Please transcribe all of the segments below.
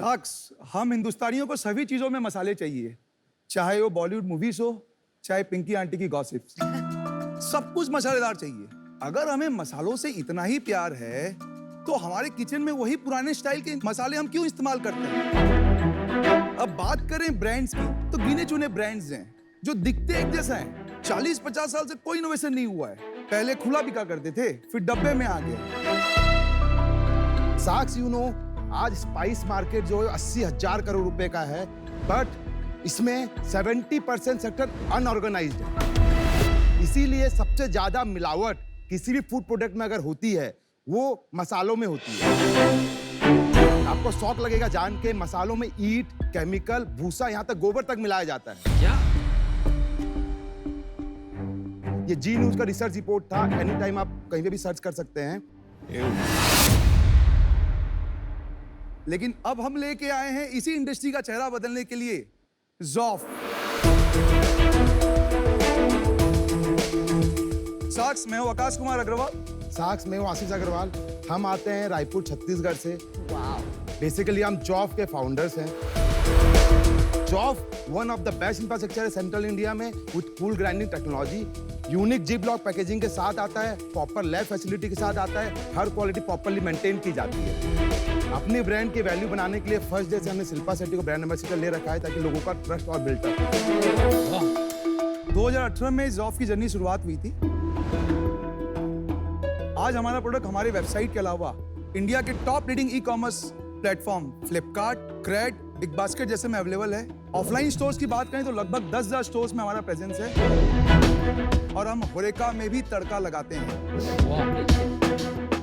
Socks, हम हिंदुस्तानियों को सभी चीजों में मसाले चाहिए, चाहे वो बॉलीवुड मूवीज हो, चाहे पिंकी आंटी की गॉसिप्स। सब कुछ मसालेदार चाहिए। अगर हमें मसालों से इतना ही प्यार है, तो हमारे किचन में वही पुराने स्टाइल के मसाले हम क्यों इस्तेमाल करते हैं? अब बात करें ब्रांड्स की, तो गिने चुने ब्रांड्स हैं जो दिखते एक जैसा है। 40-50 साल से कोई इनोवेशन नहीं हुआ है। पहले खुला बिका करते थे, फिर डब्बे में आ गए। साक्स आज स्पाइस मार्केट जो है 80,000 करोड़ रुपए का है, बट इसमें 70% सेक्टर अनऑर्गेनाइज्ड है। इसीलिए सबसे ज्यादा मिलावट किसी भी फूड प्रोडक्ट में अगर होती है, वो मसालों में होती है। आपको शौक लगेगा जान के, मसालों में ईंट, केमिकल, भूसा, यहाँ तक गोबर तक मिलाया जाता है। क्या? ये जी न्यूज का रिसर्च रिपोर्ट था, एनी टाइम आप कहीं पे भी सर्च कर सकते हैं। लेकिन अब हम लेके आए हैं इसी इंडस्ट्री का चेहरा बदलने के लिए ज़ॉफ। साक्स, मैं हूं आकाश कुमार अग्रवाल। साक्स में हूँ आशीष अग्रवाल। हम आते हैं रायपुर छत्तीसगढ़ से। बेसिकली हम जॉफ के फाउंडर्स हैं। जॉफ one of the best infrastructure है सेंट्रल इंडिया में, with cool grinding technology. Unique G block packaging के साथ आता है, प्रॉपर लैब फैसिलिटी के साथ आता है, हर क्वालिटी प्रॉपर्ली मेंटेन की जाती है। अपने ब्रांड की वैल्यू बनाने के लिए फर्स्ट डे से हमने शिल्पा शेट्टी को ब्रांड एम्बेसडर ले रखा है, ताकि लोगों का ट्रस्ट और बिल्डअप। 2018 में ज़ॉफ की जर्नी शुरुआत हुई थी। आज हमारा प्रोडक्ट हमारे वेबसाइट के अलावा इंडिया के top leading ecommerce platform Flipkart, Cred, BigBasket जैसे में अवेलेबल है। ऑफलाइन स्टोर्स की बात करें तो लगभग 10,000 स्टोर्स में हमारा प्रेजेंस है, और हम होरेका में भी तड़का लगाते हैं।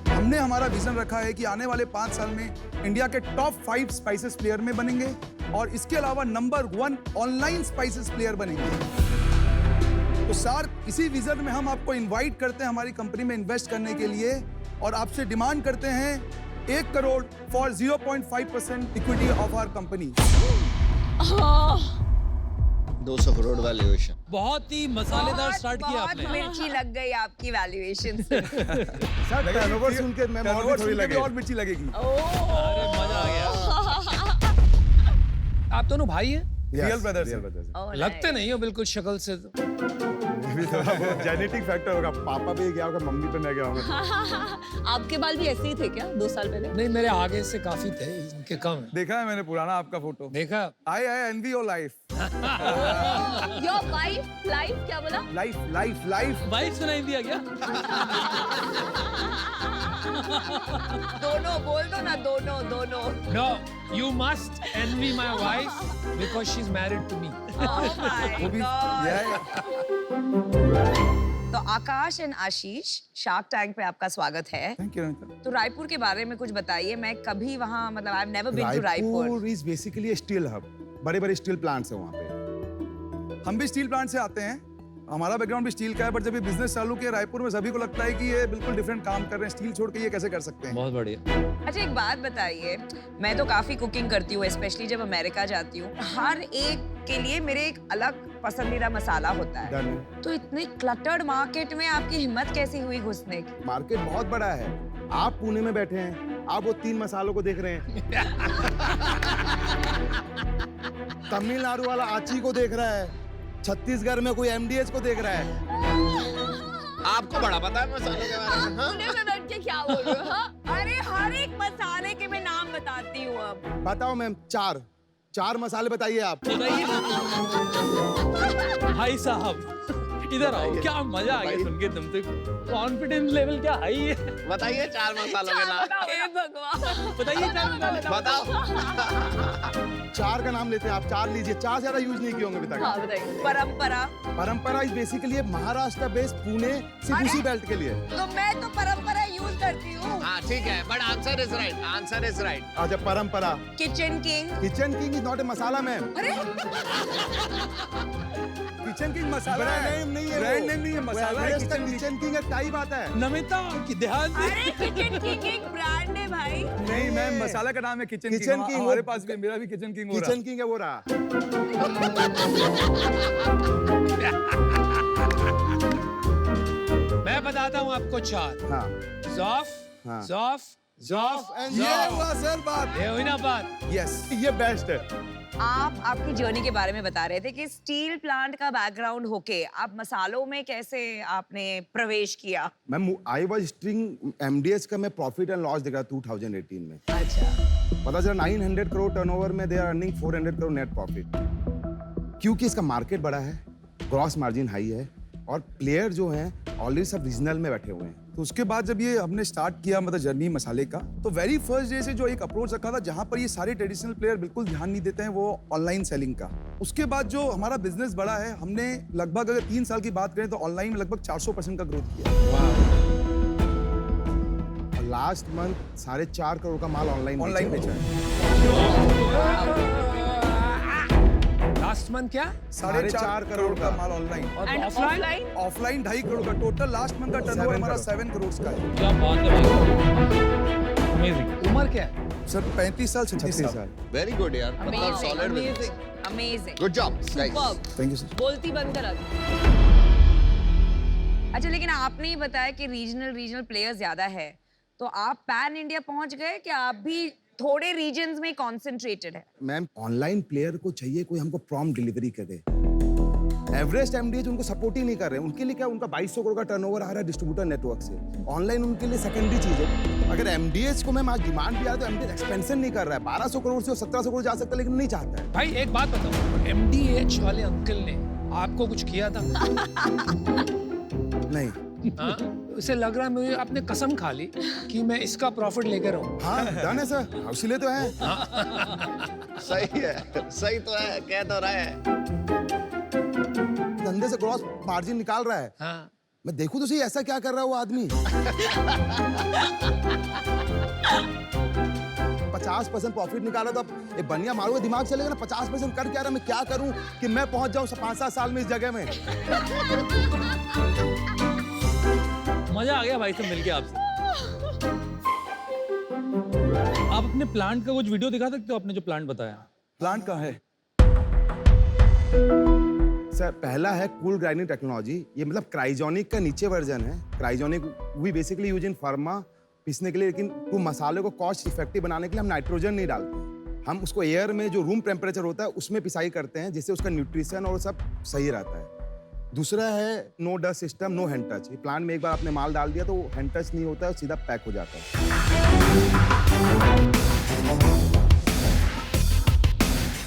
हमने हमारा विजन रखा है कि आने वाले 5 साल में इंडिया के टॉप 5 स्पाइसेस प्लेयर में बनेंगे, और इसके अलावा नंबर 1 ऑनलाइन स्पाइसेस प्लेयर बनेंगे। तो सर, इसी विजन में हम आपको इनवाइट करते हैं हमारी कंपनी में इन्वेस्ट करने के लिए, और आपसे डिमांड करते हैं 1 crore for 0.5% equity of our company. 200 crore valuation. बहुत ही मसालेदार स्टार्ट किया आपने। बहुत मिर्ची लग गई आपकी वैल्यूएशन से। सर टर्नओवर सुन के मैं और थोड़ी लगे और मिर्ची लगेगी। अरे मजा आ गया। आप दोनों भाई हैं? Real brothers. लगते नहीं हो बिल्कुल शक्ल से तो। जेनेटिक फैक्टर होगा, पापा भी गया होगा, मम्मी पे मैं गया होगा। आपके बाल भी ऐसे ही थे क्या 2 साल पहले? नहीं, मेरे आगे से काफी थे, इनके कम है। देखा है मैंने पुराना आपका फोटो। देखा? I envy your life. Your life क्या बोला? लाइफ वाइफ सुनाई दिया क्या? दोनों बोल दो ना, दोनों। No, you must envy my wife because she's married to me. Oh my God. तो आकाश एंड आशीष, शार्क टैंक पे आपका स्वागत है। Thank you. तो रायपुर के बारे में कुछ बताइए। मैं कभी वहाँ, मतलब I have never been to Raipur. Raipur is basically steel hub. बड़े-बड़े स्टील प्लांट्स हैं वहाँ पे। हम भी स्टील प्लांट से आते हैं, हमारा बैकग्राउंड भी स्टील का है, बट जब ये बिजनेस चालू किया रायपुर में, सभी को लगता है कि ये बिल्कुल डिफरेंट काम कर रहे हैं, स्टील छोड़ के ये कैसे कर सकते हैं। बहुत बढ़िया। अच्छा, एक बात बताइए, मैं तो काफी कुकिंग करती हूँ, स्पेशली जब अमेरिका जाती हूँ। हर एक के लिए मेरे एक अलग पसंदीदा मसाला होता है। तो इतने क्लटर्ड मार्केट में आपकी हिम्मत कैसी हुई घुसने की? मार्केट बहुत बड़ा है। आप पुणे में बैठे हैं, आप वो 3 मसालों को देख रहे हैं। तमिलनाडु वाला आची को देख रहा है, छत्तीसगढ़ में कोई एमडीएच को देख रहा है। आपको बड़ा पता है मसालों के बारे में? हाँ? पुणे में बैठ के क्या बोल रहे हो? हाँ? अरे हर एक मसाले के मैं नाम बताती हूँ अब। बताओ मैम, 4 मसाले बताइए आप। भाई साहब इधर आओ, क्या मजा आ गया सुन के। तुम तो कॉन्फिडेंस लेवल क्या हाई है। बताइए 4 मसालों के नाम। हे भगवान, बताइए 4 मसाले। बताओ। 4 का नाम लेते हैं आप, 4 लीजिए। 4 ज्यादा यूज नहीं किए होंगे अभी तक। हाँ बताइए। परंपरा is basically Maharashtra based, Pune से उसी बेल्ट के लिए। तो मैं तो परंपरा यूज करती हूँ। हाँ ठीक है, बट आंसर इज राइट। अच्छा, परंपरा। Kitchen king is not a masala ma'am. अरे किचन किंग मसाला ब्रांड है, नेम नहीं है, ब्रांड नेम नहीं है, मसाला है। किचन किंग एक टाइप आता है। नमिता की ध्यान से। अरे किचन किंग एक ब्रांड है भाई। नहीं मैम, मसाला का नाम है किचन किचन किंग। किंग, हमारे वो- पास भी, मेरा भी किचन किंग हो रहा किचन किंग है वो रहा। मैं बताता हूँ आपको 4। हाँ ज़ॉफ, हाँ। ज़ॉफ, जॉफ एंड ये हुआ सर बात। ये हुई ना बात। यस, ये बेस्ट है। आप आपकी जर्नी के बारे में बता रहे थे कि स्टील प्लांट का बैकग्राउंड होके आप मसालों में कैसे आपने प्रवेश किया। मैम आई वाज हिस्ट्रिंग एमडीएच का मैं प्रॉफिट एंड लॉस देखा 2018 में। अच्छा। पता चला 900 करोड़ टर्नओवर में they are earning 400 crore net profit, क्योंकि इसका मार्केट बड़ा है, ग्रॉस मार्जिन हाई है और प्लेयर जो हैं ऑलरेडी सब रीजनल में बैठे हुए हैं। तो उसके बाद जब ये हमने स्टार्ट किया मतलब जर्नी मसाले का, तो वेरी फर्स्ट डे से जो एक अप्रोच रखा था जहां पर ये सारे ट्रेडिशनल प्लेयर बिल्कुल ध्यान नहीं देते हैं, वो ऑनलाइन सेलिंग का। उसके बाद जो हमारा बिजनेस बढ़ा है, हमने लगभग अगर 3 साल की बात करें तो ऑनलाइन में लगभग 400% का ग्रोथ किया। और लास्ट मंथ 4.5 करोड़ का माल ऑनलाइन बेचा है। लास्ट मंथ क्या? 4.5 करोड़ का माल ऑनलाइन और and offline? Offline offline 2.5 crore का। टोटल लास्ट मंथ का टर्नओवर हमारा 7 करोड़ का है। क्या बात है भाई, अमेजिंग। उम्र क्या है? सर 35 साल 36 साल। साल। वेरी गुड यार, मतलब solid. Amazing amazing. Good job guys. Thank you sir. बोलती बंद करा दी। अच्छा, लेकिन आपने ही बताया कि रीजनल प्लेयर ज्यादा है, तो आप पैन इंडिया पहुंच गए कि आप भी थोड़े रीजन्स में कॉन्सेंट्रेटेड है? मैम ऑनलाइन प्लेयर को चाहिए कोई हमको प्रॉम्प्ट डिलीवरी करे। एवरेस्ट एमडीएच उनको सपोर्ट ही नहीं कर रहे हैं। उनके लिए क्या, उनका 2200 करोड़ का टर्नओवर आ रहा है डिस्ट्रीब्यूटर नेटवर्क से। ऑनलाइन उनके लिए सेकेंडरी चीज है। अगर एमडीएच को मैम आज डिमांड भी आ तो एमडीएच एक्सपेंशन नहीं कर रहा है। 1200 करोड़ से 1700 करोड़ जा सकता है, लेकिन नहीं चाहता है। भाई एक बात बताओ, एमडीएच वाले अंकल ने आपको कुछ किया था? नहीं। हाँ? उसे लग रहा है मुझे आपने कसम खा ली कि मैं इसका प्रॉफिट लेकर आऊं। हाँ डन है सर, इसीलिए तो है। सही है, सही तो है, कह तो रहा है। धंधे से ग्रॉस मार्जिन निकाल रहा है। हाँ। मैं देखूं तो सही ऐसा क्या कर रहा है वो आदमी। 50% प्रॉफिट निकाला तो अब एक बनिया मारूंगा, दिमाग चलेगा ना। 50% कर क्या रहा, मैं क्या करूं कि मैं पहुंच जाऊं 5-7 साल में इस जगह में। मजा आ गया भाई से मिलके आपसे। आप अपने प्लांट का कुछ वीडियो दिखा सकते हो? आपने जो प्लांट बताया, प्लांट कहाँ है? सर पहला है कूल ग्राइंडिंग टेक्नोलॉजी। ये मतलब क्राइजोनिक का नीचे वर्जन है। क्राइजोनिक we basically use in pharma पीसने के लिए, लेकिन वो मसाले को कॉस्ट इफेक्टिव बनाने के लिए हम नाइट्रोजन नहीं डालते। हम उसको एयर में जो रूम टेम्परेचर होता है उसमें पिसाई करते हैं, जिससे उसका न्यूट्रिशन और सब सही रहता है। दूसरा है no dust system, no hand touch. ये प्लांट में एक बार आपने माल डाल दिया तो हैंड टच नहीं होता है, सीधा पैक हो जाता है।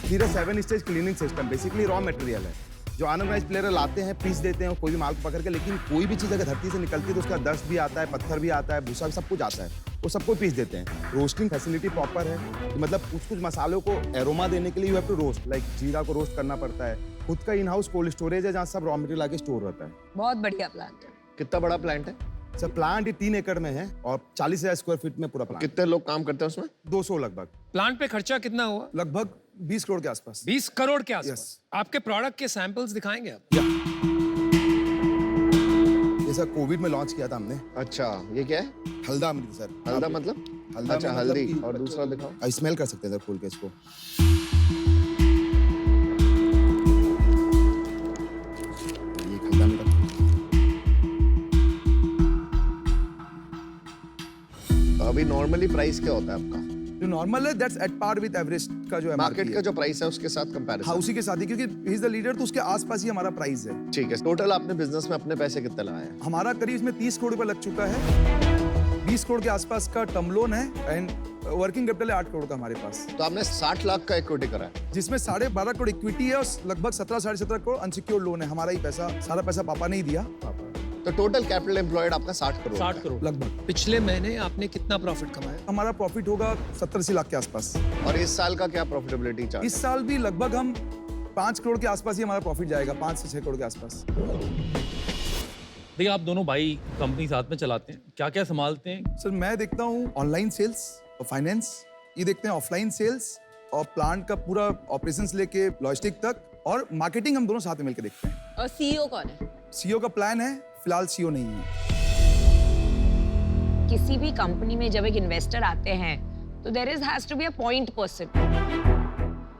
फिर 7 stage cleaning system, basically raw material है जो अनऑर्गेनाइज्ड प्लेयर लाते हैं, पीस देते हैं कोई भी माल को पकड़ के। लेकिन कोई भी चीज़ अगर धरती से निकलती है तो उसका डस्ट भी आता है, पत्थर भी आता है, भूसा भी, सब कुछ आता है। वो सबको पीस देते हैं। रोस्टिंग फैसिलिटी प्रॉपर है, कि मतलब कुछ मसालों को एरोमा देने के लिए you have to roast, like जीरा को रोस्ट करना पड़ता है। खुद का इन हाउस कोल्ड स्टोरेज है जहाँ सब रॉ मटेरियल आके स्टोर रहता है। बहुत बढ़िया प्लांट है। कितना बड़ा प्लांट है? सर प्लांट 3 एकड़ में है और 40,000 स्क्वायर फीट में पूरा प्लांट। कितने लोग काम करते हैं उसमें? 200 लगभग। प्लांट पे खर्चा कितना हुआ? लगभग 20 करोड़ के आसपास। 20 करोड़ के आसपास। Yes. आपके प्रोडक्ट के सैंपल्स दिखाएंगे आप? ये सर कोविड में लॉन्च किया था हमने। अच्छा, ये क्या है? हल्दा अमृत सर। हल्दा मतलब? हल्दा अच्छा, में मतलब हल्दी। कि- और दूसरा दिखाओ। स्मेल कर सकते हैं सर खोल के इसको। ये हल्दा में अभी नॉर्मली प्राइस क्या होता है आपका? जो नॉर्मल है that's at par with Everest का जो मार्केट MRP का है। जो प्राइस है उसके साथ कंपैरिजन। हाउसी के साथ ही, क्योंकि ही इज द लीडर तो उसके आसपास ही हमारा प्राइस है। ठीक है, टोटल आपने बिजनेस में अपने पैसे कितने लगाए हैं? हमारा करीब इसमें 30 करोड़ रुपए लग चुका है। 20 करोड़ के आसपास का टर्म लोन है एंड वर्किंग कैपिटल है 8 करोड़ का हमारे पास, तो आपने 60 लाख का इक्विटी करा है। जिसमें 12.5 करोड़ इक्विटी है और लगभग 17-17.5 करोड़ अनसिक्योर्ड लोन है। हमारा ही पैसा, सारा पैसा पापा ने ही दिया। तो टोटल कैपिटल एम्प्लॉयड आपका 60 करोड़ 60 का है। करोड़। लगभग पिछले महीने आपने कितना प्रॉफिट कमाया? हमारा प्रॉफिट होगा 70-80 लाख के आसपास। और इस साल का क्या प्रॉफिटेबिलिटी चार्ट? इस साल भी लगभग हम 5 करोड़ के आसपास ही हमारा प्रॉफिट जाएगा, 5 से 6 करोड़ के आसपास। देखिए आप दोनों भाई कंपनी साथ में चलाते हैं, क्या क्या संभालते हैं? सर मैं देखता हूँ ऑनलाइन सेल्स और फाइनेंस, ये देखते हैं ऑफलाइन सेल्स और प्लांट का पूरा ऑपरेशंस लेके लॉजिस्टिक तक, और मार्केटिंग हम दोनों साथ में मिलकर देखते हैं। और सीईओ कौन है? सीईओ का प्लान है, फिलहाल सीईओ नहीं है। किसी भी कंपनी में जब एक इन्वेस्टर आते हैं तो there is has to be a point person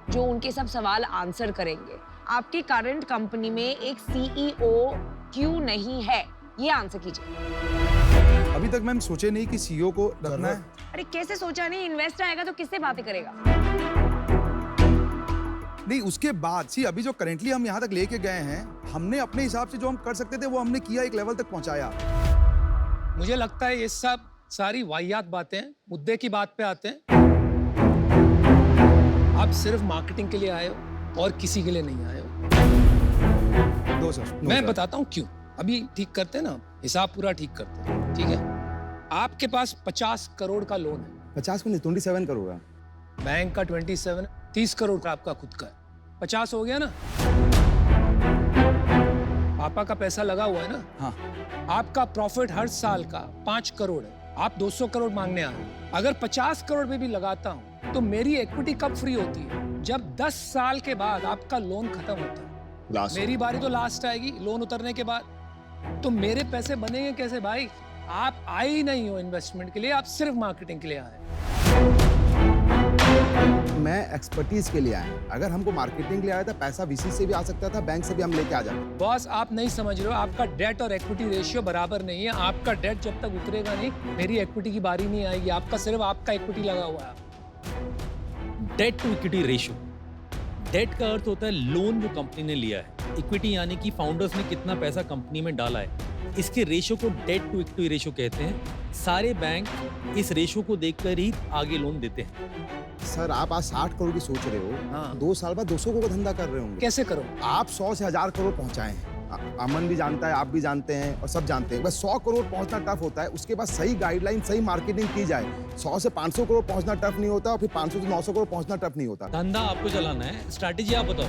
जो उनके सब सवाल आंसर करेंगे। आपकी करंट कंपनी में एक सीईओ क्यों नहीं है, ये आंसर कीजिए। अभी तक मैम सोचे नहीं कि सीईओ को रखना है। अरे कैसे सोचा नहीं, इन्वेस्टर आएगा तो किससे बातें करेगा? नहीं, उसके बाद सी अभी जो करेंटली हम यहाँ तक लेके गए हैं, हमने अपने हिसाब से जो हम कर सकते थे वो हमने किया, एक लेवल तक पहुंचाया। मुझे लगता है ये सब सारी वाहियात बातें, मुद्दे की बात पे आते हैं। आप सिर्फ मार्केटिंग के लिए आए हो और किसी के लिए नहीं आए हो। दो सर, मैं बताता हूँ क्यों। अभी ठीक करते हैं ना, हिसाब पूरा ठीक करते हैं, ठीक है? आपके पास 50 करोड़ का लोन है। 50 को नहीं, 27 करोड़ है। बैंक का 27, 30 करोड़ का आपका खुद का है, 50 हो गया ना? पापा का पैसा लगा हुआ है ना? हाँ। आपका प्रॉफिट हर साल का 5 करोड़ है, आप 200 करोड़ मांगने आ रहे हो। अगर 50 करोड़ में भी लगाता हूँ तो मेरी इक्विटी कब फ्री होती है? जब 10 साल के बाद आपका लोन खत्म होता है। मेरी बारी तो लास्ट आएगी लोन उतरने के बाद, तो मेरे पैसे बनेंगे कैसे भाई? आप आए ही नहीं हो इन्वेस्टमेंट के लिए, आप सिर्फ मार्केटिंग के लिए आए। मैं एक्सपर्टीज के लिए आया हूं। अगर हमको मार्केटिंग के लिए आया था, पैसा वीसी से भी आ सकता था, बैंक से भी हम लेके आ जाते। बॉस आप नहीं समझ रहे हो, आपका डेट और इक्विटी रेशियो बराबर नहीं है। आपका डेट जब तक उतरेगा नहीं, मेरी इक्विटी की बारी नहीं आएगी। आपका सिर्फ आपका इक्विटी लगा हुआ है। Debt to equity ratio, debt का अर्थ होता है लोन जो कंपनी ने लिया है, इक्विटी यानी कि फाउंडर्स ने कितना पैसा कंपनी में डाला है। इसके रेशियो को डेट टू इक्विटी रेशियो कहते हैं। सारे बैंक इस रेशियो को देखकर ही आगे लोन देते हैं। सर आप आज 60 करोड़ की सोच रहे हो, हाँ। 2 साल बाद 200 करोड़ का धंधा कर रहे होंगे। कैसे करो? आप 100 से 1000 करोड़ पहुंचाए हैं। अमन भी जानता है, आप भी जानते हैं और सब जानते हैं। बस 100 करोड़ पहुंचना टफ होता है, उसके बाद सही गाइडलाइन, सही मार्केटिंग की जाए। 100 से 500 करोड़ पहुंचना टफ नहीं होता और फिर 500 से 900 करोड़ पहुंचना टफ नहीं होता। धंधा आपको चलाना है, स्ट्रैटेजी आप बताओ।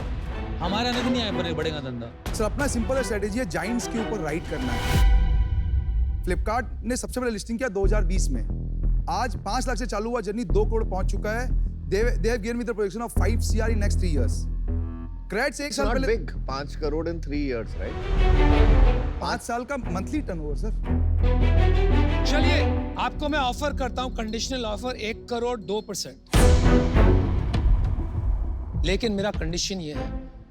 हमारा नहीं आया बढ़ेगा धंधा। सर अपना सिंपल स्ट्रेटेजी है, जाइंट्स के ऊपर राइड करना है। फ्लिपकार्ट ने सबसे बड़ा लिस्टिंग किया 2020 में। आज 5 लाख से चालू हुआ जर्नी 2 करोड़ पहुंच चुका है। They have given me the projection of 5 CR in next 3 years. Crate से 1 साल पहले big 5 crore in 3 years, right? 5 साल का मंथली टर्नओवर सर। चलिए आपको मैं ऑफर करता हूं, कंडीशनल ऑफर 1 करोड़ 2%। लेकिन मेरा कंडीशन ये है,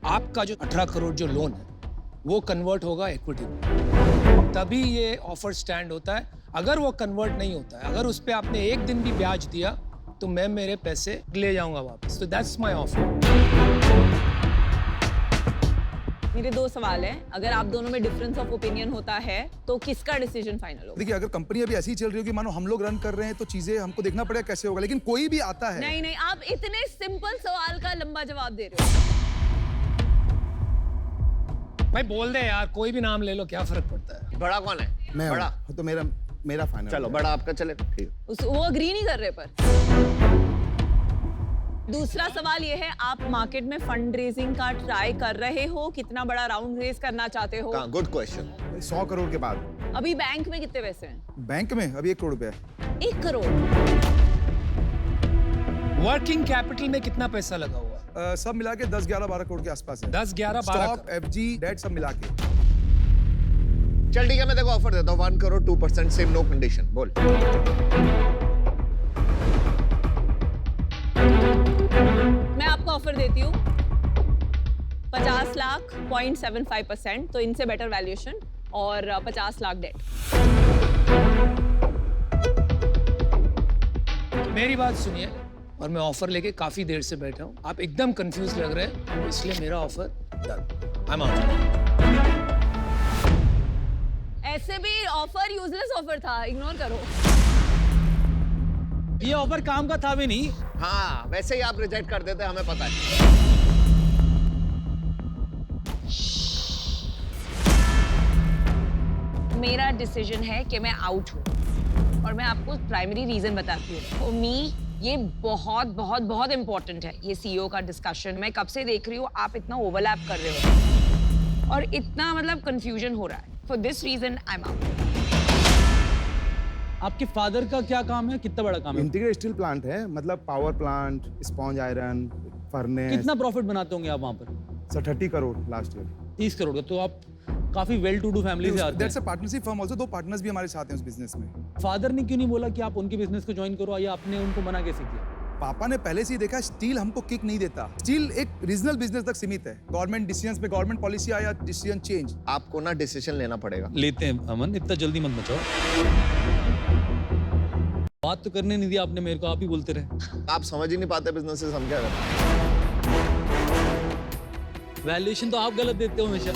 आपका जो 18 करोड़ जो लोन है वो कन्वर्ट होगा इक्विटी में, तभी ये ऑफर स्टैंड होता है। अगर वो कन्वर्ट नहीं होता है, अगर उस पे आपने 1 दिन भी ब्याज दिया तो मैं मेरे पैसे ले जाऊंगा वापस। तो दैट्स माय ऑफर। मेरे 2 सवाल हैं। अगर आप दोनों में डिफरेंस ऑफ ओपिनियन होता है तो किसका डिसीजन फाइनल होगा? देखिए अगर कंपनी अभी ऐसी ही चल रही होगी, मानो हम लोग रन कर रहे हैं, तो चीजें हमको देखना पड़ेगा कैसे होगा। लेकिन कोई भी आता है। नहीं, आप इतने सिंपल सवाल का लंबा जवाब दे रहे हो। भाई बोल दे यार, कोई भी नाम ले लो, क्या फर्क पड़ता है? बड़ा कौन है? मैं बड़ा। हूं, तो मेरा फाइनल। चलो बड़ा आपका चले, ठीक। वो अग्री नहीं कर रहे। पर दूसरा सवाल ये है, आप मार्केट में फंड रेजिंग का ट्राई कर रहे हो? कितना बड़ा राउंड रेज करना चाहते हो? Good question. 100 करोड़ के बाद। अभी बैंक में कितने पैसे हैं? बैंक में अभी 1 करोड़ रुपया है। 1 करोड़। वर्किंग कैपिटल में कितना पैसा लगा हुआ? सब मिला के 10, 11, 12 करोड़ के आसपास है। 10, 11, 12 स्टॉक, एफजी, डेट सब मिला के। चल ठीक है, मैं देखो ऑफर देता हूँ 1 करोड़ 2%, सेम नो कंडीशन। बोल। मैं आपको ऑफर देती हूँ 50 लाख 0.75%, तो इनसे बेटर वैल्यूएशन, और 50 लाख डेट। मेरी बात सुनिए, और मैं ऑफर लेके काफी देर से बैठा हूँ। आप एकदम कंफ्यूज लग रहे हैं, इसलिए मेरा offer done. I am out. ऐसे भी ऑफर यूजलेस ऑफर था, इग्नोर करो। ये ऑफर काम का था भी नहीं। हाँ, वैसे ही आप रिजेक्ट कर देते, हमें पता है। मेरा डिसीजन है कि मैं आउट हूँ, और मैं आपको प्राइमरी रीजन बताती हूँ। फॉर मी ये बहुत बहुत बहुत इंपॉर्टेंट है, ये सीईओ का डिस्कशन। मैं कब से देख रही हूँ आप इतना ओवरलैप कर रहे हो और इतना मतलब कंफ्यूजन हो रहा है। For this reason I am out. आपके फादर का क्या काम है, कितना बड़ा काम है? इंटीग्रेटेड स्टील प्लांट है, मतलब power plant, sponge iron, furnace. कितना प्रॉफिट बनाते होंगे आप वहाँ पर? Sir 30 crore last year. 30 crore का। तो आप काफी वेल टू डू फैमिली से आते हैं। That's a partnership firm also. 2 partners भी हमारे साथ हैं उस बिजनेस में। फादर ने क्यों नहीं बोला कि आप उनके बिजनेस को ज्वाइन करो, या आपने उनको मना कैसे किया? पापा ने पहले से ही देखा स्टील हमको किक नहीं देता। स्टील एक रीजनल बिजनेस तक सीमित है। गवर्नमेंट डिसीजंस पे गवर्नमेंट पॉलिसी आया, डिसीजन चेंज। आपको ना डिसीजन लेना पड़ेगा। लेते हैं अमन, इतना जल्दी मत बचाओ। बात तो करने नहीं दिया आपने मेरे को, आप ही बोलते रहे। आप समझ ही नहीं पाते बिजनेसेस, हम क्या करें? वैल्यूएशन तो आप गलत देते हो हमेशा।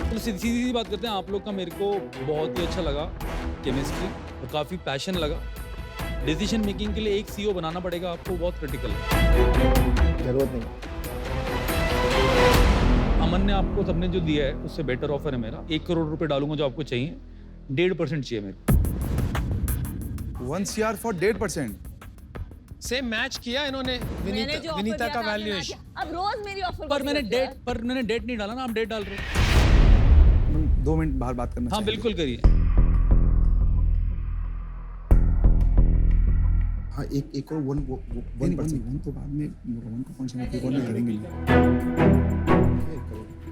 तो सीधी सीधी बात करते हैं, आप लोग का मेरे को बहुत ही अच्छा लगा केमिस्ट्री, और काफ़ी पैशन लगा। डिसीजन मेकिंग के लिए एक सीईओ बनाना पड़ेगा आपको, बहुत क्रिटिकल है। जरूरत नहीं। अमन ने आपको सबने जो दिया है उससे बेटर ऑफर है मेरा। 1 करोड़ रुपए डालूंगा जो आपको चाहिए, 1.5% चाहिए मेरे। 1 CR for 1.5%। सेम मैच किया इन्होंने विनीता का वैल्यूएशन। अब रोज मेरी ऑफर पर मैंने डेट नहीं डाला ना, आप डेट डाल रहे हो। हम 2 मिनट बाहर बात करना हाँ चाहिए। बिल्कुल करिए। हाँ, एक और 1%। वन तो बाद में रोहन को पॉइंट सेंट्री को करेंगे नहीं।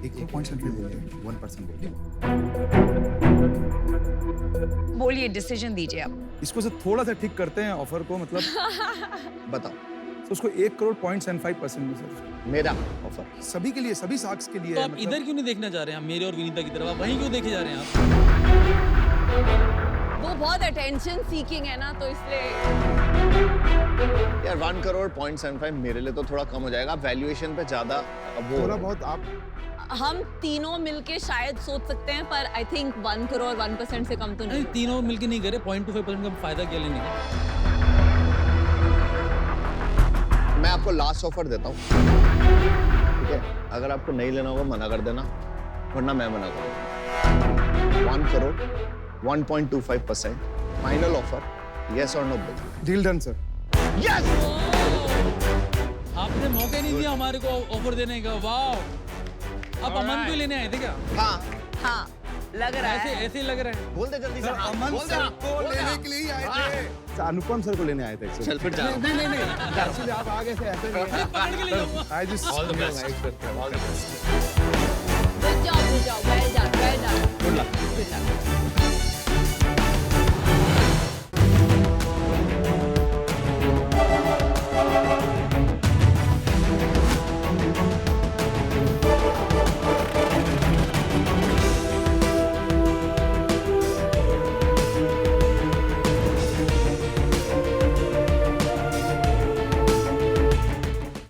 एक पॉइंट सेंट्री बोलते हैं। 1% बोलिए। बोलिए, डिसीजन दीजिए आप। इसको से थोड़ा सा ठीक करते हैं ऑफर को, मतलब बताओ। तो उसको 1 करोड़ 0.75% में सर, मेरा ऑफर सभी के लिए, सभी साक्स के लिए तो है, आप मतलब इधर क्यों नहीं देखना चाह रहे हैं, मेरे और विनीता की तरफ? आप वहीं क्यों देखे जा रहे हैं आप? वो बहुत अटेंशन सीकिंग है ना, तो इसलिए यार 1 करोड़ 0.75 मेरे लिए तो थोड़ा कम हो जाएगा। वैल्यूएशन पे ज्यादा अब वो थोड़ा बहुत आप हम तीनों मिलके शायद सोच सकते हैं, पर आई थिंक 1 करोड़ 1% से कम तो नहीं, नहीं। तीनों मिलके नहीं करे, 0.25% का फायदा क्या लेने का? मैं आपको लास्ट ऑफर देता हूँ, ठीक है? अगर आपको नहीं लेना होगा मना कर देना, वरना मैं मना करूँगा। 1 करोड़ 1.25% फाइनल ऑफर, यस और no? Deal done sir. Yes. आपने मौका नहीं दिया हमारे को ऑफर देने का। वाह, आप अमन को लेने आए थे क्या? हाँ, हाँ लग रहा ऐसे है। ऐसे ही लग रहा है। बोल दे जल्दी से। हाँ, अमन बोल दे सर ना, को बोल दे ना। लेने के लिए ही आए थे। अनुपम सर को लेने आए थे actually। चल फिर जा। नहीं Actually, आप आगे से ऐसे नहीं है। पकड़ के ले जाऊंगा। I just all the best. All the best. Good job, well done. Good luck. Good luck.